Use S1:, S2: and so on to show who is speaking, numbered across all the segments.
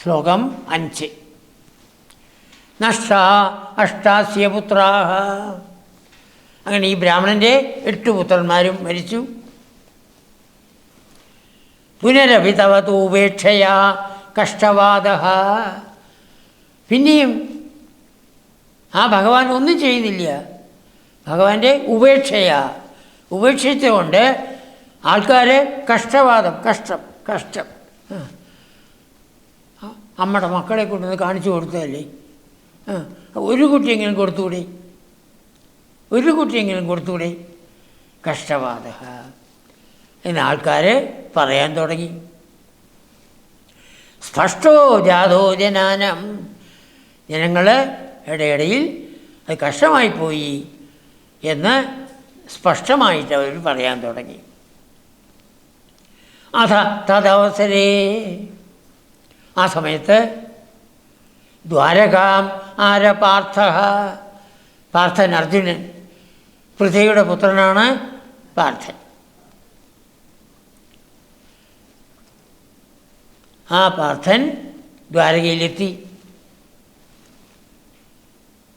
S1: ശ്ലോകം 5. നഷ്ട അഷ്ടാസ്യ പുത്രാഹ. അങ്ങനെ ഈ ബ്രാഹ്മണൻ്റെ 8 പുത്രന്മാരും മരിച്ചു. പുനരഭിതവതൂപേക്ഷയാ കഷ്ടവാദ. പിന്നെയും ആ ഭഗവാൻ ഒന്നും ചെയ്യുന്നില്ല. ഭഗവാന്റെ ഉപേക്ഷിച്ചുകൊണ്ട് ആൾക്കാർ കഷ്ടവാദം, കഷ്ടം അമ്മയുടെ മക്കളെ കൊണ്ടുവന്ന് കാണിച്ചു കൊടുത്തതല്ലേ, ഒരു കുട്ടിയെങ്കിലും കൊടുത്തുകൂടെ, കഷ്ടവാദ എന്ന് ആൾക്കാർ പറയാൻ തുടങ്ങി. സ്പഷ്ടോ ജാതോ ജനാനം. ജനങ്ങൾ ഇടയിൽ അത് കഷ്ടമായിപ്പോയി എന്ന് സ്പഷ്ടമായിട്ട് അവർ പറയാൻ തുടങ്ങി. തദവസരേ, ആ സമയത്ത് ദ്വാരകാം പാർത്ഥൻ, അർജുനൻ, പൃഥ്വിയുടെ പുത്രനാണ് പാർത്ഥൻ. ആ പാർത്ഥൻ ദ്വാരകയിലെത്തി.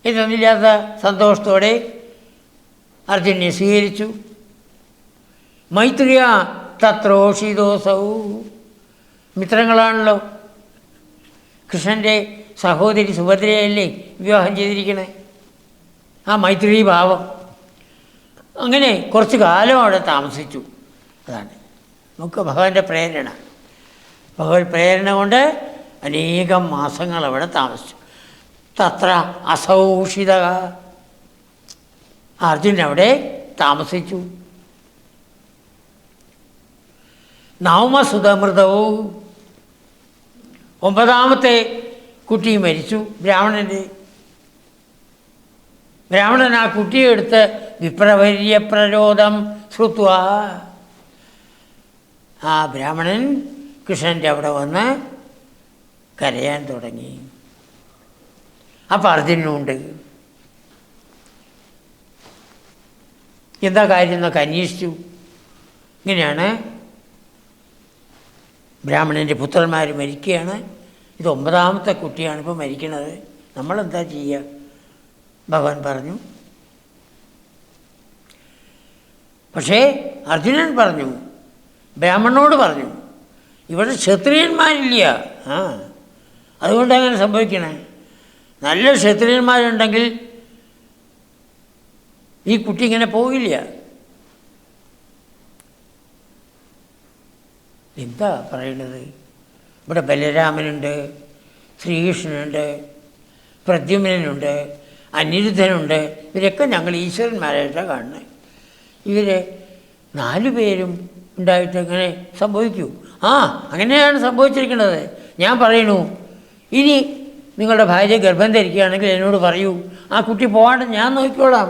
S1: ഇതൊന്നുമില്ലാത്ത സന്തോഷത്തോടെ അർജുനെ സ്വീകരിച്ചു. മൈത്രിയ തത്രോഷിതോസൗ. മിത്രങ്ങളാണല്ലോ. കൃഷ്ണൻ്റെ സഹോദരി സുഭദ്രയല്ലേ വിവാഹം ചെയ്തിരിക്കണേ. ആ മൈത്രീ ഭാവം. അങ്ങനെ കുറച്ച് കാലം അവിടെ താമസിച്ചു. അതാണ് നമുക്ക് ഭഗവാന്റെ പ്രേരണ. ഭഗവത് പ്രേരണ കൊണ്ട് അനേകം മാസങ്ങൾ അവിടെ താമസിച്ചു. തത്ര അസൗഷിത. അർജുനൻ അവിടെ താമസിച്ചു. നവമസുതമൃതവും, 9ാമത്തെ കുട്ടി മരിച്ചു. ബ്രാഹ്മണൻ ആ കുട്ടിയെ എടുത്ത് വിപ്രവര്യപ്രരോധം ശ്രുത്വ. ആ ബ്രാഹ്മണൻ കൃഷ്ണൻ്റെ അവിടെ വന്ന് കരയാൻ തുടങ്ങി. അപ്പം അർജുനുണ്ട്. എന്താ കാര്യം എന്നൊക്കെ അന്വേഷിച്ചു. ഇങ്ങനെയാണ് ബ്രാഹ്മണൻ്റെ പുത്രന്മാർ മരിക്കുകയാണ്. ഇത് 9ാമത്തെ കുട്ടിയാണ് ഇപ്പോൾ മരിക്കണത്. നമ്മളെന്താ ചെയ്യുക? ഭഗവാൻ പറഞ്ഞു. പക്ഷേ അർജുനൻ പറഞ്ഞു, ബ്രാഹ്മണനോട് പറഞ്ഞു, ഇവിടെ ക്ഷത്രിയന്മാരില്ല. അതുകൊണ്ട് അങ്ങനെ സംഭവിക്കണേ. നല്ല ക്ഷത്രിയന്മാരുണ്ടെങ്കിൽ ഈ കുട്ടി ഇങ്ങനെ പോകില്ല. എന്താ പറയണത്? ഇവിടെ ബലരാമനുണ്ട്, ശ്രീകൃഷ്ണനുണ്ട്, പ്രദ്യുമ്നനുണ്ട്, അനിരുദ്ധനുണ്ട്. ഇവരൊക്കെ ഞങ്ങൾ ഈശ്വരന്മാരായിട്ടാണ് കാണുന്നത്. ഇവർ 4 പേരും ഉണ്ടായിട്ട് എങ്ങനെ സംഭവിക്കൂ? അങ്ങനെയാണ് സംഭവിച്ചിരിക്കുന്നത്. ഞാൻ പറയണു, ഇനി നിങ്ങളുടെ ഭാര്യ ഗർഭം ധരിക്കുകയാണെങ്കിൽ എന്നോട് പറയൂ, ആ കുട്ടി പോകാണ്ട് ഞാൻ നോക്കിക്കോളാം.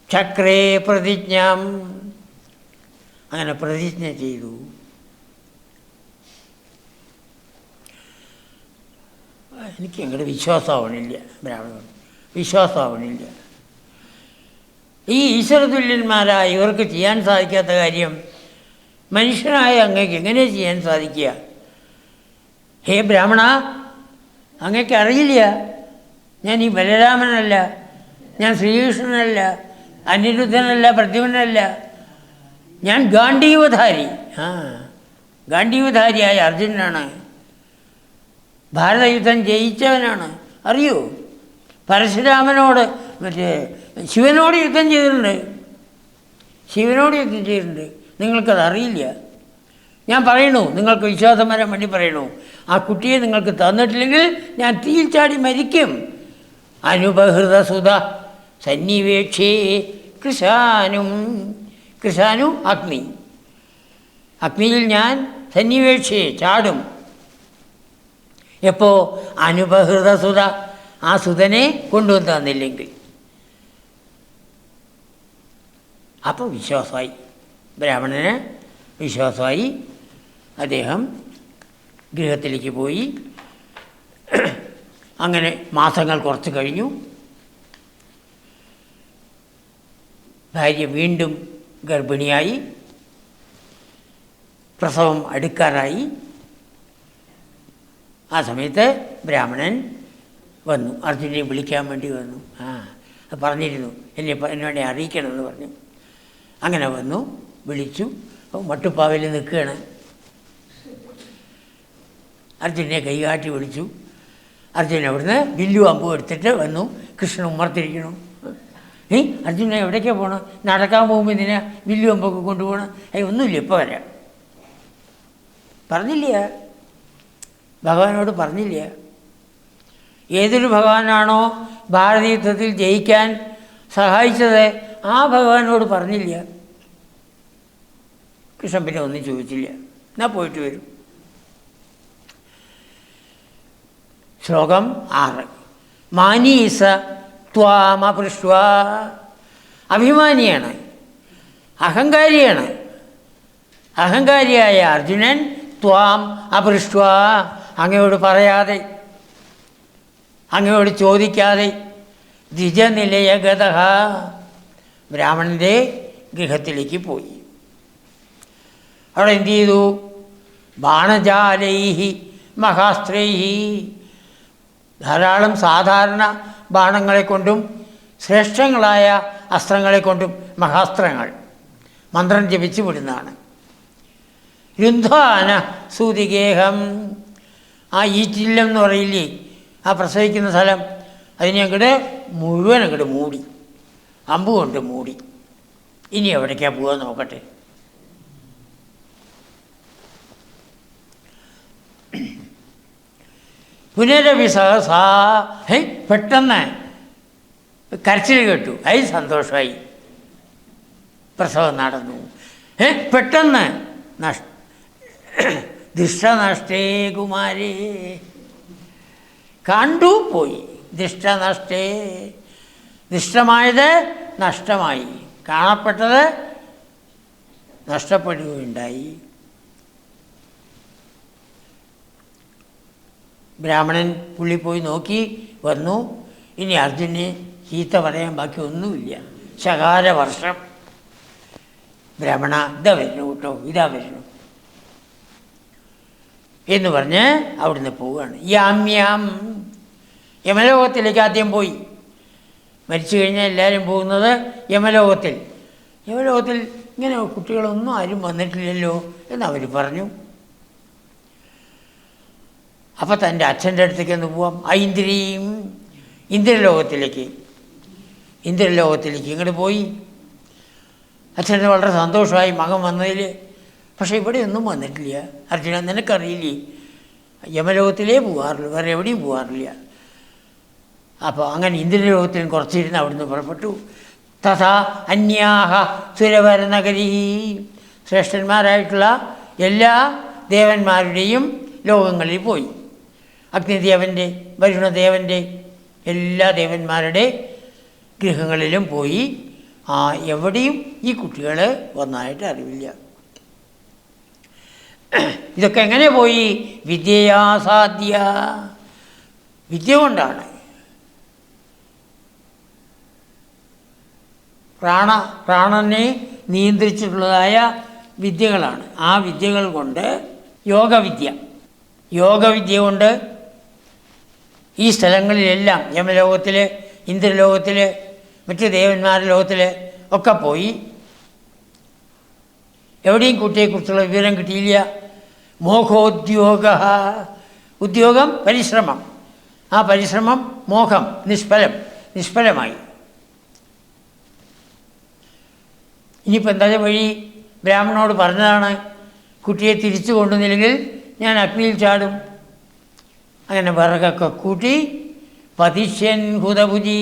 S1: ചക്രേ പ്രതിജ്ഞാം. അങ്ങനെ പ്രതിജ്ഞ ചെയ്തു. എനിക്ക് അങ്ങോട്ട് വിശ്വാസമാവണില്ല. വിശ്വാസമാവണില്ല. ഈ ഈശ്വരതുല്യന്മാരായ ഇവർക്ക് ചെയ്യാൻ സാധിക്കാത്ത കാര്യം മനുഷ്യനായ അങ്ങേക്ക് എങ്ങനെ ചെയ്യാൻ സാധിക്കുക? ഹേ ബ്രാഹ്മണ, അങ്ങേക്ക് അറിയില്ല, ഞാൻ ഈ ബലരാമനല്ല, ഞാൻ ശ്രീകൃഷ്ണനല്ല, അനിരുദ്ധനല്ല, പ്രദ്യുമ്നല്ല, ഞാൻ ഗാണ്ഡീവധാരിയായ അർജുനനാണ്. ഭാരതയുദ്ധം ജയിച്ചവനാണ്. അറിയൂ, പരശുരാമനോട് ശിവനോട് യുദ്ധം ചെയ്തിട്ടുണ്ട്. നിങ്ങൾക്കത് അറിയില്ല. ഞാൻ പറയണു, നിങ്ങൾക്ക് വിശ്വാസം വരാൻ വേണ്ടി പറയണു, ആ കുട്ടിയെ നിങ്ങൾക്ക് തന്നിട്ടില്ലെങ്കിൽ ഞാൻ തീയിൽ ചാടി മരിക്കും. അനുപഹൃതസുത സന്നിവേക്ഷേ കൃശാനു അഗ്നിയിൽ ഞാൻ സന്നിവേക്ഷേ ചാടും. എപ്പോൾ? അനുപഹൃതസുത, ആ സുതനെ കൊണ്ടുവന്ന് തന്നില്ലെങ്കിൽ. അപ്പോൾ വിശ്വാസമായി, ബ്രാഹ്മണന് വിശ്വാസമായി. അദ്ദേഹം ഗൃഹത്തിലേക്ക് പോയി. അങ്ങനെ മാസങ്ങൾ കുറച്ച് കഴിഞ്ഞു. ഭാര്യ വീണ്ടും ഗർഭിണിയായി. പ്രസവം അടുക്കാറായി. ആ സമയത്ത് ബ്രാഹ്മണൻ വന്നു, അർജുനെ വിളിക്കാൻ വേണ്ടി വന്നു. പറഞ്ഞിരുന്നു, എന്നോടെ അറിയിക്കണമെന്ന് പറഞ്ഞു. അങ്ങനെ വന്നു, വിളിച്ചു. മട്ടുപ്പാവിൽ നിൽക്കുകയാണ്. അർജുനെ കൈകാട്ടി വിളിച്ചു. അർജുനൻ അവിടുന്ന് വില്ലും അമ്പും എടുത്തിട്ട് വന്നു. കൃഷ്ണൻ ഉമ്മർത്തിരിക്കണു. അർജുനെ എവിടേക്കാണ് പോകണം? നടക്കാൻ പോകുമ്പോൾ ഇതിനെ വില്ലും അമ്പൊക്കെ കൊണ്ടുപോകണം? ഒന്നുമില്ല, ഇപ്പോൾ വരാം. പറഞ്ഞില്ല, ഭഗവാനോട് പറഞ്ഞില്ല. ഏതൊരു ഭഗവാനാണോ ഭാരതീയത്വത്തിൽ ജയിക്കാൻ സഹായിച്ചത് ആ ഭഗവാനോട് പറഞ്ഞില്ല. കൃഷ്ണൻ പിന്നെ ഒന്നും ചോദിച്ചില്ല, എന്നാൽ പോയിട്ട് വരും. ശ്ലോകം 6. മാനീസ ത്വാമപൃഷ്വ. അഭിമാനിയാണ്, അഹങ്കാരിയാണ്. അഹങ്കാരിയായ അർജുനൻ ത്വാം അപൃഷ്വ, അങ്ങയോട് പറയാതെ, അങ്ങയോട് ചോദിക്കാതെ ദ്വിജനിലയഗത ബ്രാഹ്മണൻ്റെ ഗൃഹത്തിലേക്ക് പോയി. അവിടെ എന്തു ചെയ്തു? ബാണജാലൈഹി മഹാസ്ത്രൈഹി, ധാരാളം സാധാരണ ബാണങ്ങളെ കൊണ്ടും ശ്രേഷ്ഠങ്ങളായ അസ്ത്രങ്ങളെ കൊണ്ടും, മഹാസ്ത്രങ്ങൾ മന്ത്രം ജപിച്ചു വിടുന്നതാണ്. രുന്ധാന സൂതികേഹം, ആ ഈറ്റില്ലം എന്ന് പറയില്ലേ, ആ പ്രസവിക്കുന്ന സ്ഥലം, അതിനെ അങ്ങോട്ട് മുഴുവൻ അങ്ങോട്ട് മൂടി, അമ്പ് കൊണ്ട് മൂടി. ഇനി എവിടേക്കാണ് പോകാൻ നോക്കട്ടെ. പുനരവിസഹസാ, പെട്ടെന്ന് കരച്ചിൽ കേട്ടു. അതിൽ സന്തോഷമായി. പ്രസവം നടന്നു. പെട്ടെന്ന് ദൃഷ്ടനഷ്ടേ കുമാരേ, കണ്ടു പോയി. ദൃഷ്ടനഷ്ടേ, ദൃഷ്ടമായത് നഷ്ടമായി, കാണപ്പെട്ടത് നഷ്ടപ്പെടുകയുണ്ടായി. ബ്രാഹ്മണൻ പുള്ളി പോയി നോക്കി വന്നു. ഇനി അർജുനെ ചീത്ത പറയാൻ ബാക്കി ഒന്നുമില്ല. ശകാരവർഷം. ബ്രാഹ്മണ, ഇതാ വരുന്നു കേട്ടോ, ഇതാ വരുന്നു എന്ന് പറഞ്ഞ് അവിടുന്ന് പോവുകയാണ്. യാമ്യാം, യമലോകത്തിലേക്ക് ആദ്യം പോയി. മരിച്ചു കഴിഞ്ഞാൽ എല്ലാവരും പോകുന്നത് യമലോകത്തിൽ. യമലോകത്തിൽ ഇങ്ങനെ കുട്ടികളൊന്നും ആരും വന്നിട്ടില്ലല്ലോ എന്നവർ പറഞ്ഞു. അപ്പം തൻ്റെ അച്ഛൻ്റെ അടുത്തേക്ക് ഒന്ന് പോവാം. ഐന്ദ്രിയും ഇന്ദ്രലോകത്തിലേക്ക് ഇങ്ങോട്ട് പോയി. അച്ഛന് വളരെ സന്തോഷമായി മകൻ വന്നതിൽ. പക്ഷേ ഇവിടെയൊന്നും വന്നിട്ടില്ല. അർജുന, നിനക്കറിയില്ലേ, യമലോകത്തിലേ പോകാറുള്ളൂ, വേറെ എവിടെയും പോകാറില്ല. അപ്പോൾ അങ്ങനെ ഇന്ദ്രലോകത്തിൽ കുറച്ചിരുന്ന് അവിടുന്ന് പുറപ്പെട്ടു. തഥാ അന്യാഹ സുരവരനഗരീ, ശ്രേഷ്ഠന്മാരായിട്ടുള്ള എല്ലാ ദേവന്മാരുടെയും ലോകങ്ങളിൽ പോയി. അഗ്നിദേവൻ്റെ, വരുണദേവൻ്റെ, എല്ലാ ദേവന്മാരുടെ ഗൃഹങ്ങളിലും പോയി. എവിടെയും ഈ കുട്ടികൾ വന്നതായിട്ട് അറിവില്ല. ഇതൊക്കെ എങ്ങനെ പോയി? വിദ്യയാസാദ്യ, വിദ്യ കൊണ്ടാണ്. പ്രാണനെ നിയന്ത്രിച്ചിട്ടുള്ളതായ വിദ്യകളാണ്. ആ വിദ്യകൾ കൊണ്ട്, യോഗവിദ്യ കൊണ്ട് ഈ സ്ഥലങ്ങളിലെല്ലാം, യമലോകത്തിൽ, ഇന്ദ്രലോകത്തിൽ, മറ്റ് ദേവന്മാരുടെ ലോകത്തിൽ ഒക്കെ പോയി. എവിടെയും കുട്ടിയെക്കുറിച്ചുള്ള വിവരം കിട്ടിയില്ല. മോഹോദ്യോഗ, ഉദ്യോഗം പരിശ്രമം, ആ പരിശ്രമം മോഹം, നിഷ്ഫലമായി. ഇനിയിപ്പോൾ എന്താ വഴി? ബ്രാഹ്മണനോട് പറഞ്ഞതാണ്, കുട്ടിയെ തിരിച്ചു കൊണ്ടുവന്നില്ലെങ്കിൽ ഞാൻ അഗ്നിയിൽ ചാടും. അങ്ങനെ വിറകൊക്കെ കൂട്ടി പതിഷ്യൻ ഹുതഭുജി,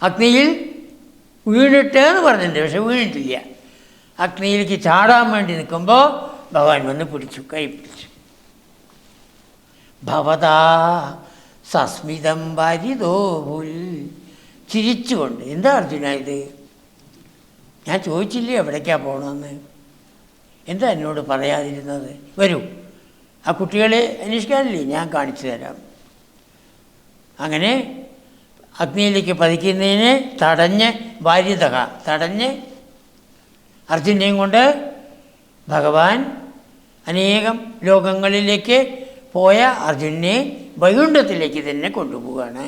S1: അഗ്നിയിൽ വീണിട്ട് എന്ന് പറഞ്ഞിട്ടുണ്ട്, പക്ഷെ വീണിട്ടില്ല. അഗ്നിയിലേക്ക് ചാടാൻ വേണ്ടി നിൽക്കുമ്പോൾ ഭഗവാൻ വന്ന് പിടിച്ചു, കൈ പിടിച്ചു. ഭവതാ സസ്മിതം വാരിതോ ഭുൽ, ചിരിച്ചുകൊണ്ട്. എന്താ അർജുന ഇത്? ഞാൻ ചോദിച്ചില്ലേ എവിടേക്കാണ് പോകണമെന്ന്? എന്താ എന്നോട് പറയാതിരുന്നത്? വരൂ, ആ കുട്ടികളെ അന്വേഷിക്കാനില്ലേ, ഞാൻ കാണിച്ചു തരാം. അങ്ങനെ അഗ്നിയിലേക്ക് പതിക്കുന്നതിനെ തടഞ്ഞ് അർജുനെയും കൊണ്ട് ഭഗവാൻ അനേകം ലോകങ്ങളിലേക്ക് പോയ അർജുനനെ വൈകുണ്ഠത്തിലേക്ക് തന്നെ കൊണ്ടുപോവുകയാണ്.